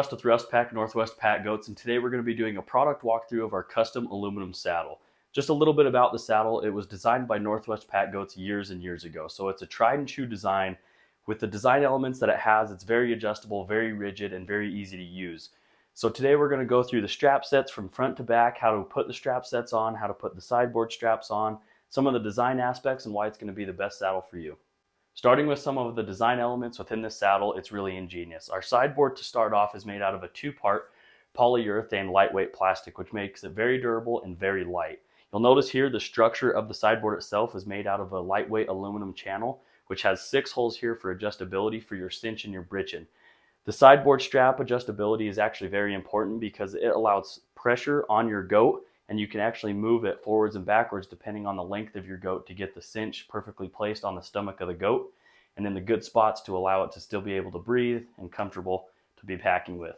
Russ with Rust Pack Northwest Pat Goats, and today we're going to be doing a product walkthrough of our custom aluminum saddle. Just a little bit about the saddle. It was designed by Northwest Pat Goats years and years ago. So it's a tried and true design. With the design elements that it has, it's very adjustable, very rigid, and very easy to use. So today we're going to go through the strap sets from front to back, how to put the strap sets on, how to put the sideboard straps on, some of the design aspects, and why it's going to be the best saddle for you. Starting with some of the design elements within this saddle, it's really ingenious. Our sideboard to start off is made out of a two-part polyurethane lightweight plastic, which makes it very durable and very light. You'll notice here the structure of the sideboard itself is made out of a lightweight aluminum channel, which has 6 holes here for adjustability for your cinch and your britchin. The sideboard strap adjustability is actually very important because it allows pressure on your goat, and you can actually move it forwards and backwards depending on the length of your goat to get the cinch perfectly placed on the stomach of the goat and in the good spots to allow it to still be able to breathe and comfortable to be packing with.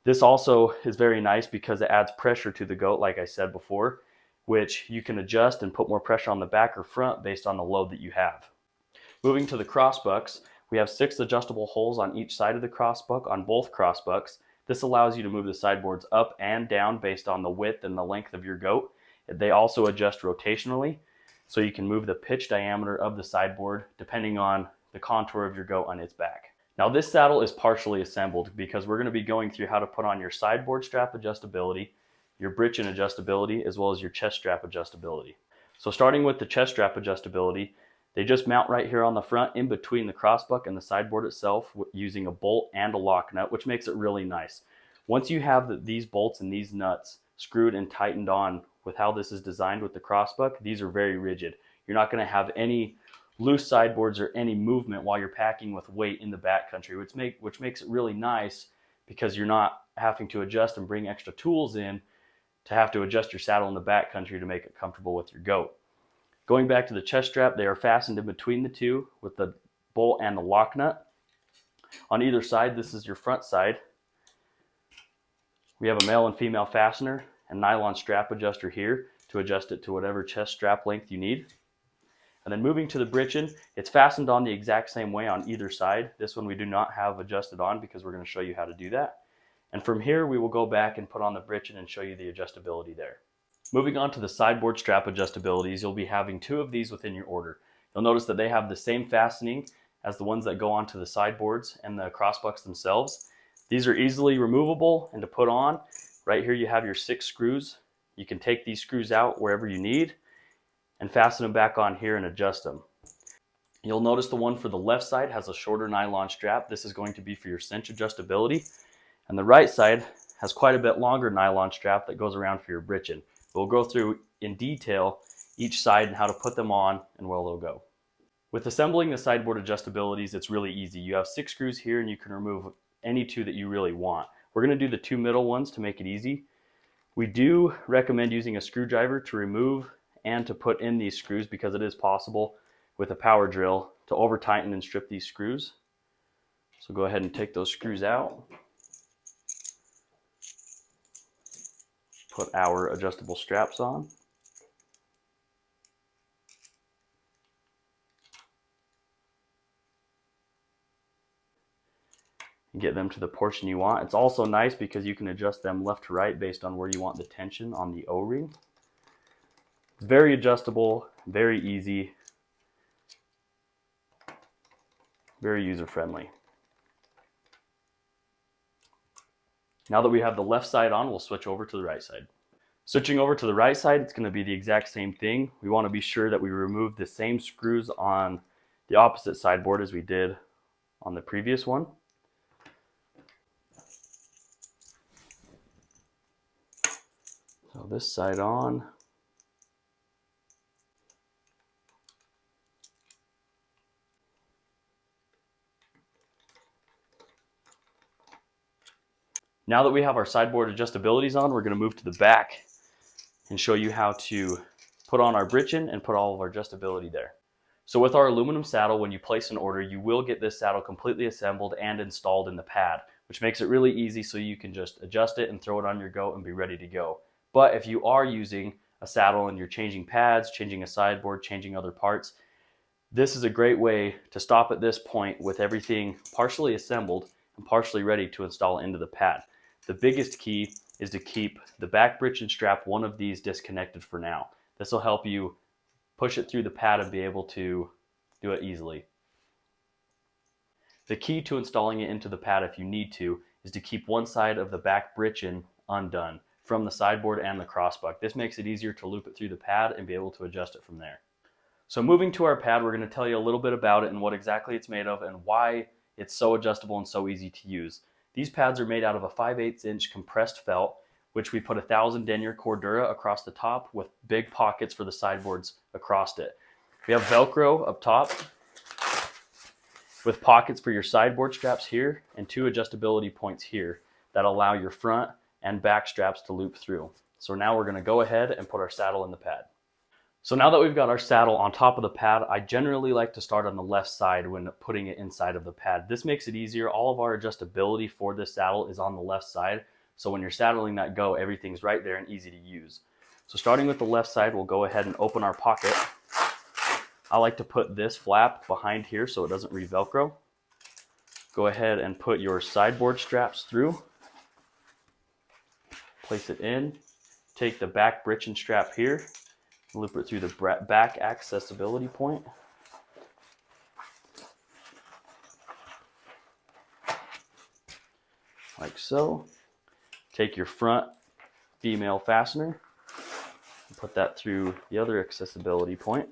This also is very nice because it adds pressure to the goat, like I said before, which you can adjust and put more pressure on the back or front based on the load that you have. Moving to the crossbucks, we have 6 adjustable holes on each side of the crossbuck on both crossbucks. This allows you to move the sideboards up and down based on the width and the length of your goat. They also adjust rotationally, so you can move the pitch diameter of the sideboard depending on the contour of your goat on its back. Now this saddle is partially assembled because we're going to be going through how to put on your sideboard strap adjustability, your britchin adjustability, as well as your chest strap adjustability. So starting with the chest strap adjustability, they just mount right here on the front in between the crossbuck and the sideboard itself using a bolt and a lock nut, which makes it really nice. Once you have these bolts and these nuts screwed and tightened on with how this is designed with the crossbuck, these are very rigid. You're not going to have any loose sideboards or any movement while you're packing with weight in the backcountry, which makes it really nice because you're not having to adjust and bring extra tools in to have to adjust your saddle in the backcountry to make it comfortable with your goat. Going back to the chest strap, they are fastened in between the two with the bolt and the lock nut. On either side, this is your front side. We have a male and female fastener and nylon strap adjuster here to adjust it to whatever chest strap length you need. And then moving to the britchin, it's fastened on the exact same way on either side. This one we do not have adjusted on because we're going to show you how to do that. And from here, we will go back and put on the britchin and show you the adjustability there. Moving on to the sideboard strap adjustabilities, you'll be having 2 of these within your order. You'll notice that they have the same fastening as the ones that go onto the sideboards and the crossbucks themselves. These are easily removable and to put on. Right here you have your 6 screws. You can take these screws out wherever you need and fasten them back on here and adjust them. You'll notice the one for the left side has a shorter nylon strap. This is going to be for your cinch adjustability. And the right side has quite a bit longer nylon strap that goes around for your britchin. We'll go through in detail each side and how to put them on and where they'll go. With assembling the sideboard adjustabilities, it's really easy. You have 6 screws here and you can remove any 2 that you really want. We're going to do the 2 middle ones to make it easy. We do recommend using a screwdriver to remove and to put in these screws because it is possible with a power drill to over tighten and strip these screws. So go ahead and take those screws out. Put our adjustable straps on. And get them to the portion you want. It's also nice because you can adjust them left to right based on where you want the tension on the O-ring. Very adjustable, very easy, very user-friendly. Now that we have the left side on, we'll switch over to the right side. Switching over to the right side, it's going to be the exact same thing. We want to be sure that we remove the same screws on the opposite sideboard as we did on the previous one. So this side on. Now that we have our sideboard adjustabilities on, we're going to move to the back and show you how to put on our britchin and put all of our adjustability there. So with our aluminum saddle, when you place an order, you will get this saddle completely assembled and installed in the pad, which makes it really easy so you can just adjust it and throw it on your goat and be ready to go. But if you are using a saddle and you're changing pads, changing a sideboard, changing other parts, this is a great way to stop at this point with everything partially assembled and partially ready to install into the pad. The biggest key is to keep the back bridge and strap, one of these, disconnected for now. This will help you push it through the pad and be able to do it easily. The key to installing it into the pad, if you need to, is to keep one side of the back britchin undone from the sideboard and the crossbuck. This makes it easier to loop it through the pad and be able to adjust it from there. So moving to our pad, we're going to tell you a little bit about it and what exactly it's made of and why it's so adjustable and so easy to use. These pads are made out of a 5/8 inch compressed felt, which we put 1000 denier cordura across the top with big pockets for the sideboards across it. We have Velcro up top with pockets for your sideboard straps here and 2 adjustability points here that allow your front and back straps to loop through. So now we're going to go ahead and put our saddle in the pad. So now that we've got our saddle on top of the pad, I generally like to start on the left side when putting it inside of the pad. This makes it easier. All of our adjustability for this saddle is on the left side. So when you're saddling that go, everything's right there and easy to use. So starting with the left side, we'll go ahead and open our pocket. I like to put this flap behind here so it doesn't re-Velcro. Go ahead and put your sideboard straps through. Place it in. Take the back britchin strap here. Loop it through the back accessibility point. Like so. Take your front female fastener and put that through the other accessibility point.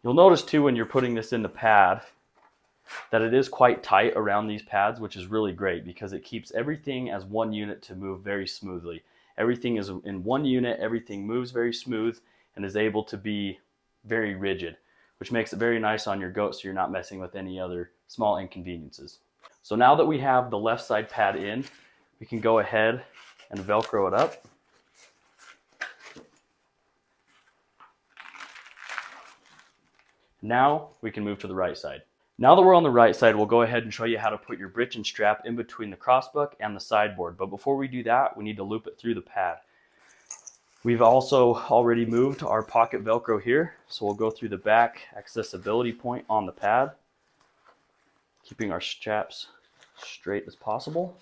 You'll notice too when you're putting this in the pad that it is quite tight around these pads, which is really great because it keeps everything as one unit to move very smoothly. Everything is in one unit, everything moves very smooth and is able to be very rigid, which makes it very nice on your goat so you're not messing with any other small inconveniences. So now that we have the left side pad in, we can go ahead and Velcro it up. Now we can move to the right side. Now that we're on the right side, we'll go ahead and show you how to put your britchin strap in between the crossbuck and the sideboard. But before we do that, we need to loop it through the pad. We've also already moved our pocket Velcro here, so we'll go through the back accessibility point on the pad, keeping our straps straight as possible,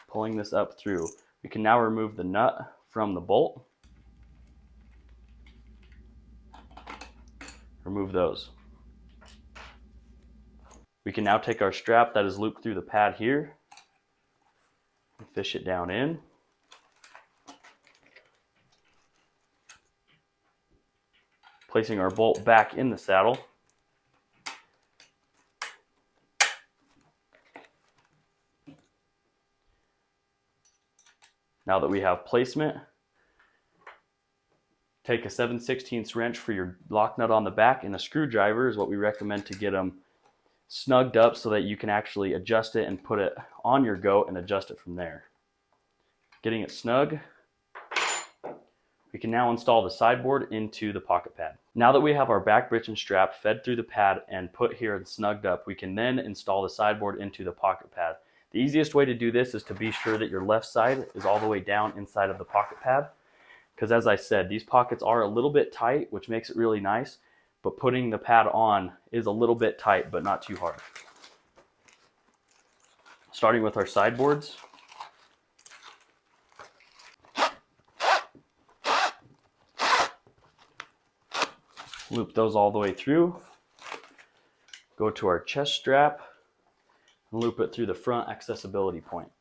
pulling this up through. We can now remove the nut from the bolt. Remove those. We can now take our strap that is looped through the pad here and fish it down in. Placing our bolt back in the saddle. Now that we have placement, take a 7/16 wrench for your lock nut on the back, and a screwdriver is what we recommend to get them snugged up so that you can actually adjust it and put it on your goat and adjust it from there. Getting it snug, we can now install the sideboard into the pocket pad. Now that we have our back britchin strap fed through the pad and put here and snugged up, we can then install the sideboard into the pocket pad. The easiest way to do this is to be sure that your left side is all the way down inside of the pocket pad, because as I said, these pockets are a little bit tight, which makes it really nice, but putting the pad on is a little bit tight, but not too hard. Starting with our sideboards. Loop those all the way through. Go to our chest strap and loop it through the front accessibility point.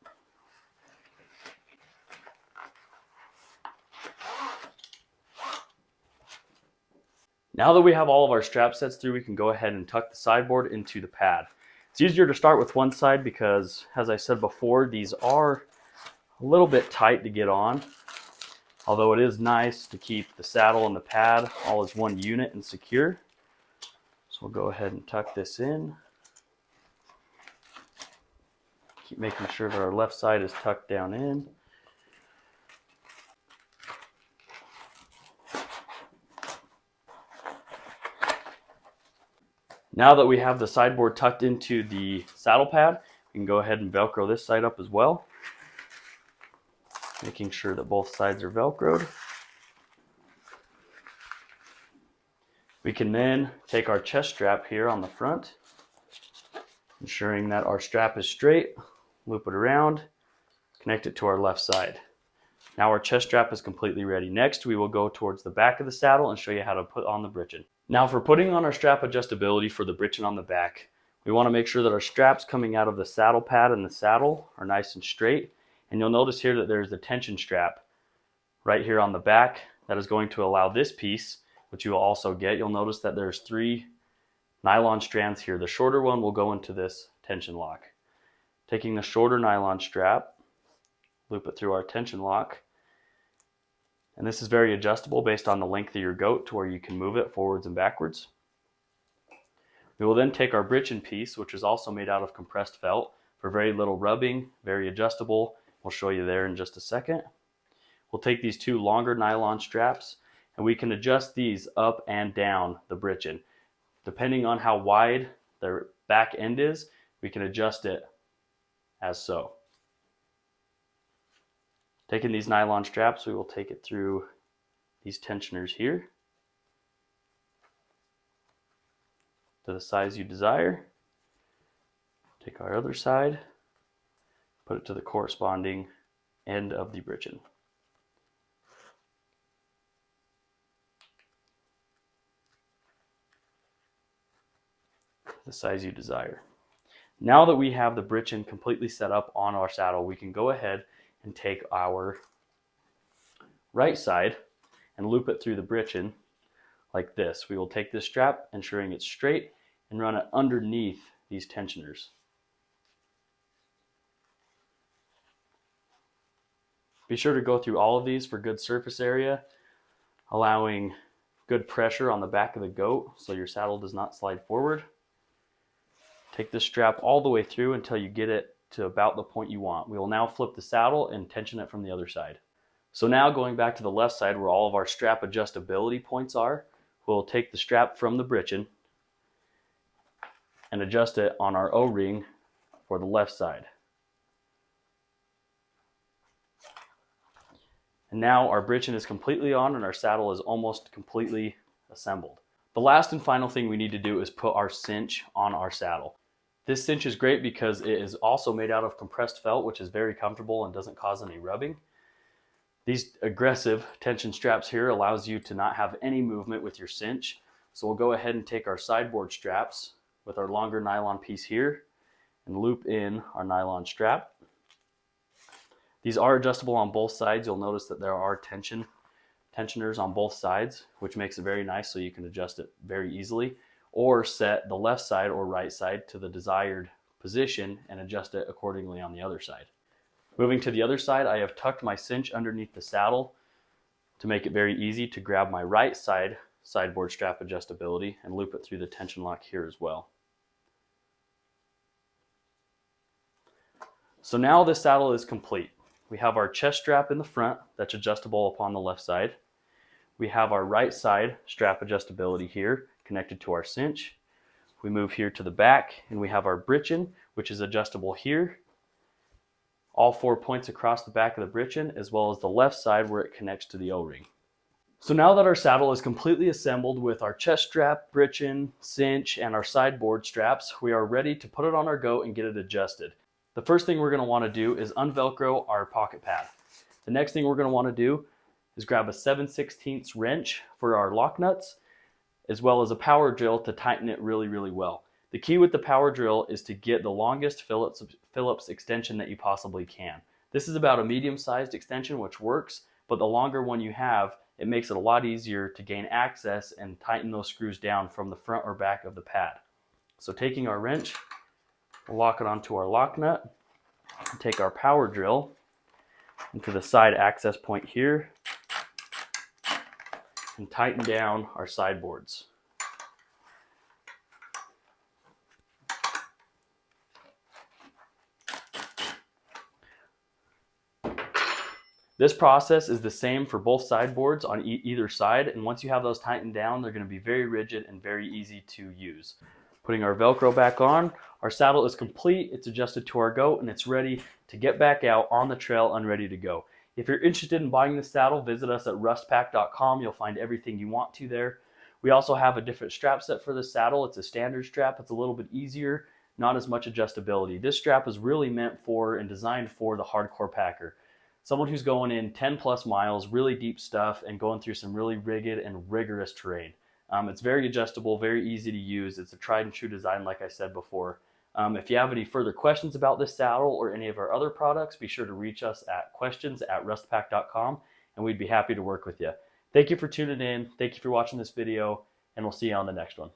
Now that we have all of our strap sets through, we can go ahead and tuck the sideboard into the pad. It's easier to start with one side because, as I said before, these are a little bit tight to get on. Although it is nice to keep the saddle and the pad all as one unit and secure. So we'll go ahead and tuck this in. Keep making sure that our left side is tucked down in. Now that we have the sideboard tucked into the saddle pad, we can go ahead and Velcro this side up as well, making sure that both sides are Velcroed. We can then take our chest strap here on the front, ensuring that our strap is straight, loop it around, connect it to our left side. Now our chest strap is completely ready. Next, we will go towards the back of the saddle and show you how to put on the britchin. Now for putting on our strap adjustability for the britchin on the back, we want to make sure that our straps coming out of the saddle pad and the saddle are nice and straight. And you'll notice here that there's a tension strap right here on the back that is going to allow this piece, which you will also get. You'll notice that there's 3 nylon strands here. The shorter one will go into this tension lock. Taking the shorter nylon strap, loop it through our tension lock. And this is very adjustable based on the length of your goat to where you can move it forwards and backwards. We will then take our britchin piece, which is also made out of compressed felt, for very little rubbing, very adjustable. We'll show you there in just a second. We'll take these 2 longer nylon straps and we can adjust these up and down the britchin. Depending on how wide the back end is, we can adjust it as so. Taking these nylon straps, we will take it through these tensioners here to the size you desire. Take our other side, put it to the corresponding end of the britchin. The size you desire. Now that we have the britchin completely set up on our saddle, we can go ahead and take our right side and loop it through the britchin like this. We will take this strap, ensuring it's straight, and run it underneath these tensioners. Be sure to go through all of these for good surface area, allowing good pressure on the back of the goat so your saddle does not slide forward. Take this strap all the way through until you get it to about the point you want. We will now flip the saddle and tension it from the other side. So now going back to the left side where all of our strap adjustability points are, we'll take the strap from the britchin and adjust it on our O-ring for the left side. And now our britchin is completely on and our saddle is almost completely assembled. The last and final thing we need to do is put our cinch on our saddle. This cinch is great because it is also made out of compressed felt, which is very comfortable and doesn't cause any rubbing. These aggressive tension straps here allows you to not have any movement with your cinch. So we'll go ahead and take our sideboard straps with our longer nylon piece here and loop in our nylon strap. These are adjustable on both sides. You'll notice that there are tensioners on both sides, which makes it very nice so you can adjust it very easily, or set the left side or right side to the desired position and adjust it accordingly on the other side. Moving to the other side, I have tucked my cinch underneath the saddle to make it very easy to grab my right side sideboard strap adjustability and loop it through the tension lock here as well. So now this saddle is complete. We have our chest strap in the front that's adjustable upon the left side. We have our right side strap adjustability here connected to our cinch. We move here to the back and we have our britchin, which is adjustable here. All 4 points across the back of the britchin, as well as the left side where it connects to the O-ring. So now that our saddle is completely assembled with our chest strap, britchin, cinch, and our sideboard straps, we are ready to put it on our goat and get it adjusted. The first thing we're going to want to do is unvelcro our pocket pad. The next thing we're going to want to do is grab a 7/16 wrench for our lock nuts, as well as a power drill to tighten it really, really well. The key with the power drill is to get the longest Phillips extension that you possibly can. This is about a medium-sized extension, which works, but the longer one you have, it makes it a lot easier to gain access and tighten those screws down from the front or back of the pad. So taking our wrench, we'll lock it onto our lock nut, and take our power drill into the side access point here, and tighten down our sideboards. This process is the same for both sideboards on either side, and once you have those tightened down, they're going to be very rigid and very easy to use. Putting our Velcro back on, our saddle is complete, it's adjusted to our goat, and it's ready to get back out on the trail and ready to go. If you're interested in buying this saddle, visit us at rustpack.com. You'll find everything you want to there. We also have a different strap set for the saddle. It's a standard strap. It's a little bit easier, not as much adjustability. This strap is really meant for and designed for the hardcore packer. Someone who's going in 10 plus miles, really deep stuff, and going through some really rugged and rigorous terrain. It's very adjustable, very easy to use. It's a tried and true design, like I said before. If you have any further questions about this saddle or any of our other products, be sure to reach us at questions@rustpack.com, and we'd be happy to work with you. Thank you for tuning in. Thank you for watching this video, and we'll see you on the next one.